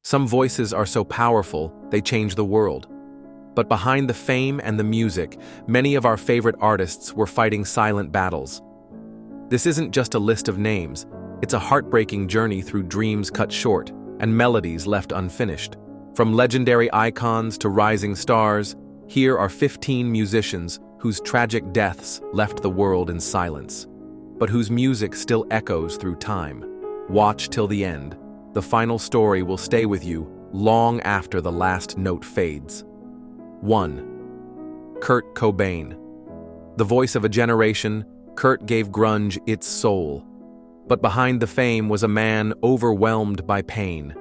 Some voices are so powerful, they change the world. But behind the fame and the music, many of our favorite artists were fighting silent battles. This isn't just a list of names, it's a heartbreaking journey through dreams cut short and melodies left unfinished. From legendary icons to rising stars, here are 15 musicians whose tragic deaths left the world in silence, but whose music still echoes through time. Watch till the end. The final story will stay with you long after the last note fades. 1. Kurt Cobain. The voice of a generation, Kurt gave grunge its soul. But behind the fame was a man overwhelmed by pain.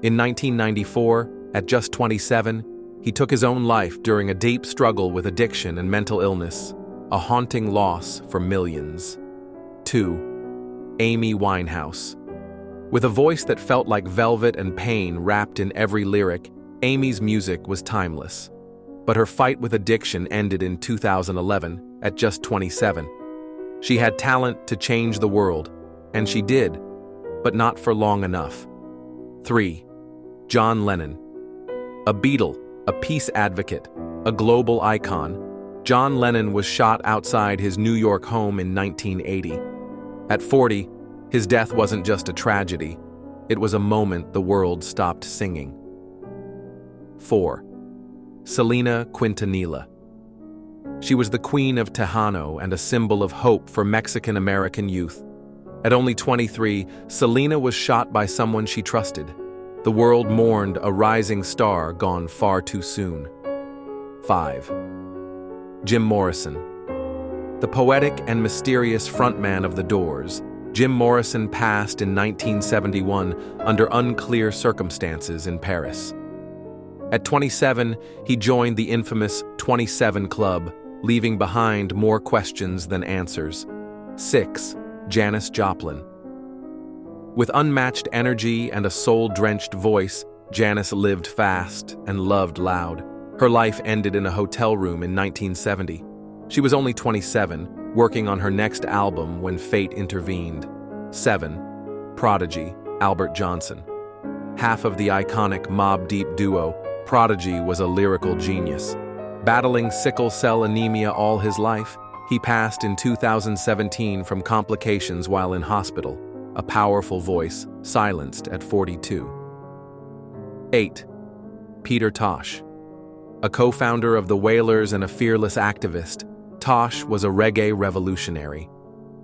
In 1994, at just 27, he took his own life during a deep struggle with addiction and mental illness, a haunting loss for millions. 2. Amy Winehouse. With a voice that felt like velvet and pain wrapped in every lyric, Amy's music was timeless. But her fight with addiction ended in 2011, at just 27. She had talent to change the world, and she did, but not for long enough. 3. John Lennon. A Beatle, a peace advocate, a global icon, John Lennon was shot outside his New York home in 1980. At 40, his death wasn't just a tragedy, it was a moment the world stopped singing. 4. Selena Quintanilla. She was the queen of Tejano and a symbol of hope for Mexican-American youth. At only 23, Selena was shot by someone she trusted. The world mourned a rising star gone far too soon. 5. Jim Morrison. The poetic and mysterious frontman of The Doors, Jim Morrison passed in 1971 under unclear circumstances in Paris. At 27, he joined the infamous 27 Club, leaving behind more questions than answers. 6. Janis Joplin. With unmatched energy and a soul-drenched voice, Janis lived fast and loved loud. Her life ended in a hotel room in 1970. She was only 27, working on her next album when fate intervened. 7. Prodigy, Albert Johnson. Half of the iconic Mobb Deep duo, Prodigy was a lyrical genius. Battling sickle cell anemia all his life, he passed in 2017 from complications while in hospital. A powerful voice, silenced at 42. 8. Peter Tosh. A co-founder of the Wailers and a fearless activist, Tosh was a reggae revolutionary.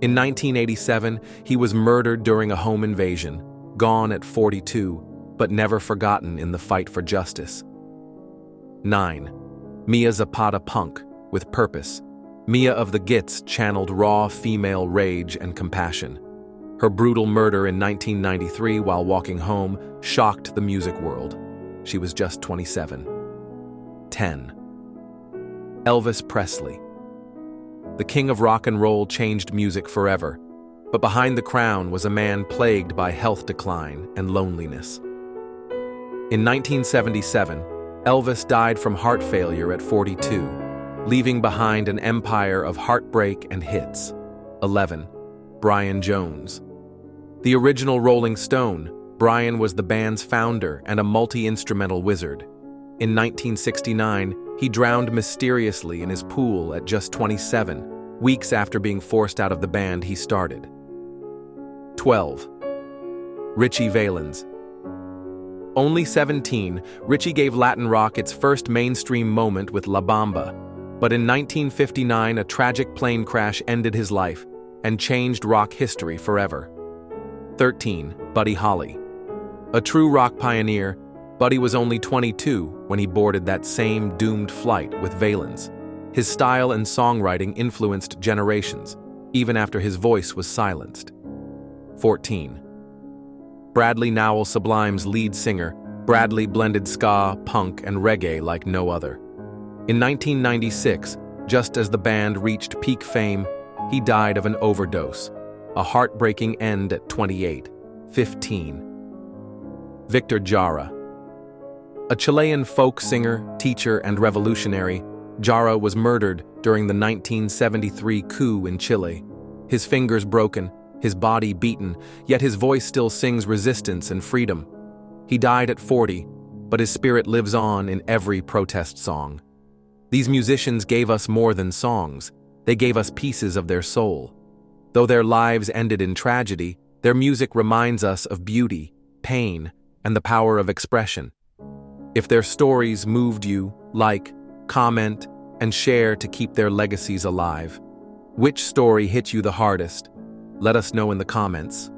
In 1987, he was murdered during a home invasion, gone at 42, but never forgotten in the fight for justice. 9. Mia Zapata Punk, with purpose. Mia of the Gits channeled raw female rage and compassion. Her brutal murder in 1993 while walking home shocked the music world. She was just 27. 10. Elvis Presley. The king of rock and roll changed music forever, but behind the crown was a man plagued by health decline and loneliness. In 1977, Elvis died from heart failure at 42, leaving behind an empire of heartbreak and hits. 11. Brian Jones. The original Rolling Stone, Brian was the band's founder and a multi-instrumental wizard. In 1969, he drowned mysteriously in his pool at just 27, weeks after being forced out of the band he started. 12. Richie Valens. Only 17, Richie gave Latin rock its first mainstream moment with La Bamba, but in 1959 a tragic plane crash ended his life and changed rock history forever. 13. Buddy Holly. A true rock pioneer, Buddy was only 22 when he boarded that same doomed flight with Valens. His style and songwriting influenced generations, even after his voice was silenced. 14. Bradley Nowell Sublime's lead singer, Bradley blended ska, punk, and reggae like no other. In 1996, just as the band reached peak fame, he died of an overdose, a heartbreaking end at 28. 15. Victor Jara. A Chilean folk singer, teacher, and revolutionary, Jara was murdered during the 1973 coup in Chile. His fingers broken, his body beaten, yet his voice still sings resistance and freedom. He died at 40, but his spirit lives on in every protest song. These musicians gave us more than songs, they gave us pieces of their soul. Though their lives ended in tragedy, their music reminds us of beauty, pain, and the power of expression. If their stories moved you, like, comment, and share to keep their legacies alive. Which story hit you the hardest? Let us know in the comments.